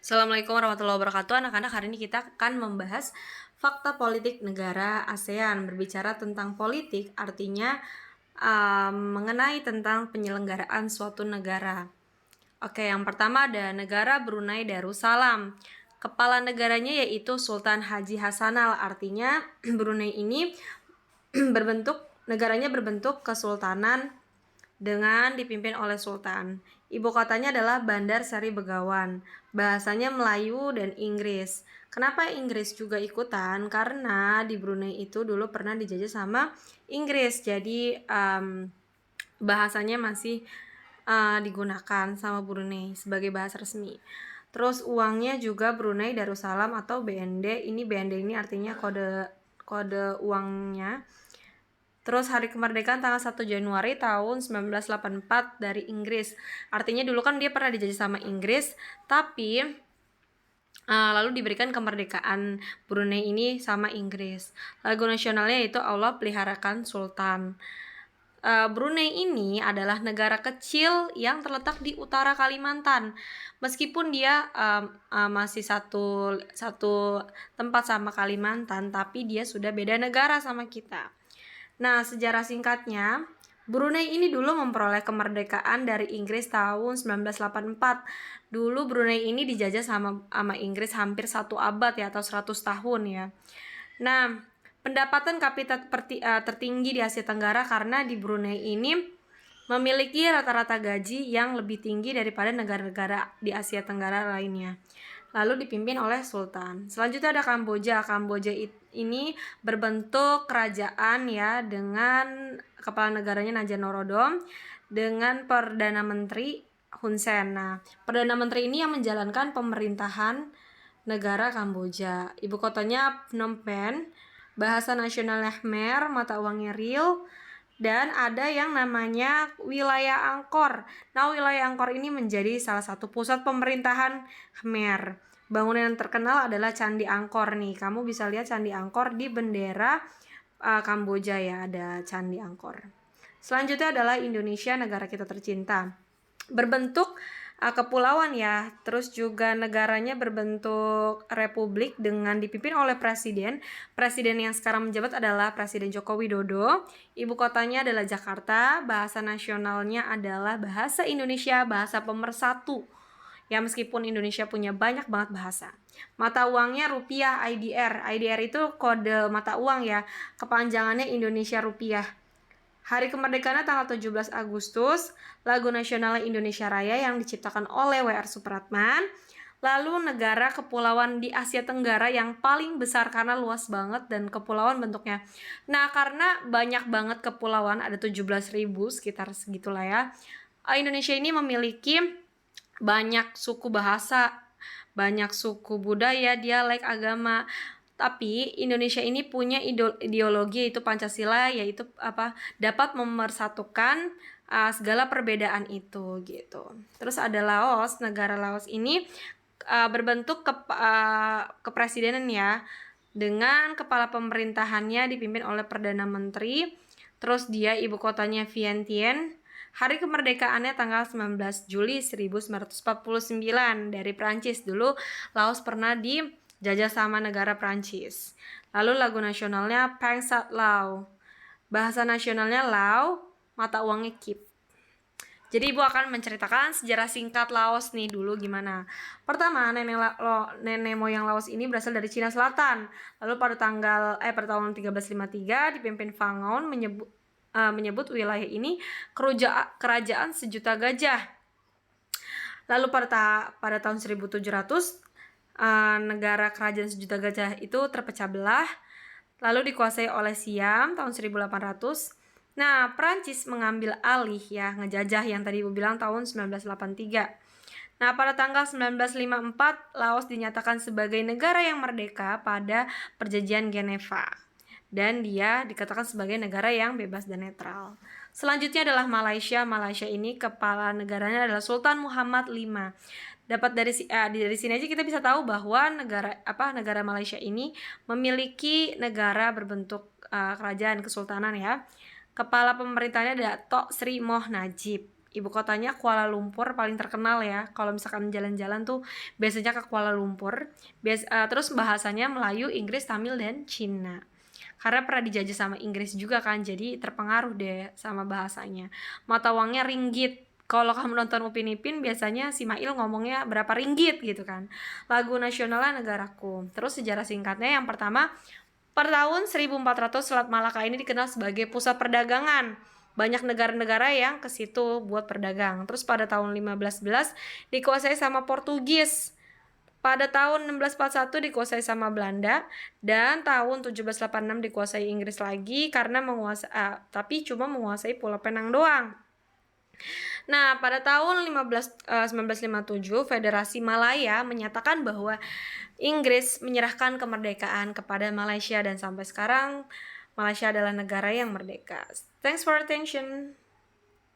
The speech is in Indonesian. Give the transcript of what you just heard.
Assalamualaikum warahmatullahi wabarakatuh. Anak-anak, hari ini kita akan membahas fakta politik negara ASEAN. Berbicara tentang politik artinya mengenai tentang penyelenggaraan suatu negara. Oke, yang pertama ada negara Brunei Darussalam. Kepala negaranya yaitu Sultan Haji Hassanal. Artinya Brunei ini negaranya berbentuk kesultanan dengan dipimpin oleh sultan. Ibu kotanya adalah Bandar Seri Begawan. Bahasanya Melayu dan Inggris. Kenapa Inggris juga ikutan? Karena di Brunei itu dulu pernah dijajah sama Inggris. Jadi bahasanya masih digunakan sama Brunei sebagai bahasa resmi. Terus uangnya juga Brunei Darussalam atau BND. BND ini artinya kode uangnya. Terus hari kemerdekaan tanggal 1 Januari tahun 1984 dari Inggris. Artinya dulu kan dia pernah dijajah sama Inggris, tapi lalu diberikan kemerdekaan Brunei ini sama Inggris. Lagu nasionalnya yaitu Allah Peliharakan Sultan. Brunei ini adalah negara kecil yang terletak di utara Kalimantan. Meskipun dia masih satu tempat sama Kalimantan, tapi dia sudah beda negara sama kita. Nah, sejarah singkatnya, Brunei ini dulu memperoleh kemerdekaan dari Inggris tahun 1984. Dulu Brunei ini dijajah sama Inggris hampir 1 abad ya, atau 100 tahun ya. Nah, pendapatan kapita tertinggi di Asia Tenggara karena di Brunei ini memiliki rata-rata gaji yang lebih tinggi daripada negara-negara di Asia Tenggara lainnya. Lalu dipimpin oleh sultan. Selanjutnya ada Kamboja. Kamboja ini berbentuk kerajaan ya, dengan kepala negaranya Nadja Norodom dengan Perdana Menteri Hun Sen. Nah, Perdana Menteri ini yang menjalankan pemerintahan negara Kamboja. Ibu kotanya Phnom Penh. Bahasa nasionalnya Khmer, mata uangnya riel. Dan ada yang namanya wilayah Angkor. Nah, wilayah Angkor ini menjadi salah satu pusat pemerintahan Khmer. Bangunan yang terkenal adalah Candi Angkor nih. Kamu bisa lihat Candi Angkor di bendera Kamboja ya, ada Candi Angkor. Selanjutnya adalah Indonesia, negara kita tercinta. Berbentuk kepulauan ya, terus juga negaranya berbentuk republik dengan dipimpin oleh presiden. Presiden yang sekarang menjabat adalah Presiden Joko Widodo. Ibu kotanya adalah Jakarta. Bahasa nasionalnya adalah bahasa Indonesia, bahasa pemersatu. Ya, meskipun Indonesia punya banyak banget bahasa. Mata uangnya rupiah IDR. IDR itu kode mata uang ya, kepanjangannya Indonesia Rupiah. Hari kemerdekaannya tanggal 17 Agustus, lagu nasionalnya Indonesia Raya yang diciptakan oleh W.R. Supratman. Lalu negara kepulauan di Asia Tenggara yang paling besar karena luas banget dan kepulauan bentuknya. Nah, karena banyak banget kepulauan, ada 17.000 sekitar segitulah ya. Indonesia ini memiliki banyak suku bahasa, banyak suku budaya, dialek, agama. Tapi Indonesia ini punya ideologi yaitu Pancasila, yaitu dapat memersatukan segala perbedaan itu gitu. Terus ada Laos. Negara Laos ini berbentuk kepresidenan ya, dengan kepala pemerintahannya dipimpin oleh Perdana Menteri. Terus dia ibu kotanya Vientiane. Hari kemerdekaannya tanggal 19 Juli 1949 dari Prancis. Dulu Laos pernah dijajah sama negara Prancis. Lalu lagu nasionalnya Pang Sat Lao. Bahasa nasionalnya Lao, mata uangnya Kip. Jadi Ibu akan menceritakan sejarah singkat Laos nih dulu gimana. Pertama, nenek moyang Laos ini berasal dari Cina Selatan. Lalu pada tahun 1353 dipimpin Fangaon menyebut wilayah ini kerajaan sejuta gajah. Lalu pada tahun 1700 negara kerajaan sejuta gajah itu terpecah belah, lalu dikuasai oleh Siam tahun 1800. Nah, Prancis mengambil alih ya, ngejajah yang tadi Ibu bilang tahun 1983. Nah, pada tanggal 1954 Laos dinyatakan sebagai negara yang merdeka pada Perjanjian Geneva. Dan dia dikatakan sebagai negara yang bebas dan netral. Selanjutnya adalah Malaysia. Malaysia ini kepala negaranya adalah Sultan Muhammad V. Dapat dari sini aja kita bisa tahu bahwa negara Malaysia ini memiliki negara berbentuk kerajaan kesultanan ya. Kepala pemerintahnya adalah Tok Sri Moh Najib. ibu kotanya Kuala Lumpur, paling terkenal ya. Kalau misalkan jalan-jalan tuh biasanya ke Kuala Lumpur. Terus bahasanya Melayu, Inggris, Tamil, dan Cina. Karena pernah dijajah sama Inggris juga kan, jadi terpengaruh deh sama bahasanya. Mata uangnya ringgit. Kalau kamu nonton Upin Ipin, biasanya si Mail ngomongnya berapa ringgit gitu kan. Lagu nasionalnya Negaraku. Terus sejarah singkatnya yang pertama, per tahun 1400 Selat Malaka ini dikenal sebagai pusat perdagangan. Banyak negara-negara yang ke situ buat berdagang. Terus pada tahun 1511 dikuasai sama Portugis. Pada tahun 1641 dikuasai sama Belanda dan tahun 1786 dikuasai Inggris lagi karena tapi cuma menguasai Pulau Penang doang. Nah, pada tahun 1957 Federasi Malaya menyatakan bahwa Inggris menyerahkan kemerdekaan kepada Malaysia dan sampai sekarang Malaysia adalah negara yang merdeka. Thanks for attention.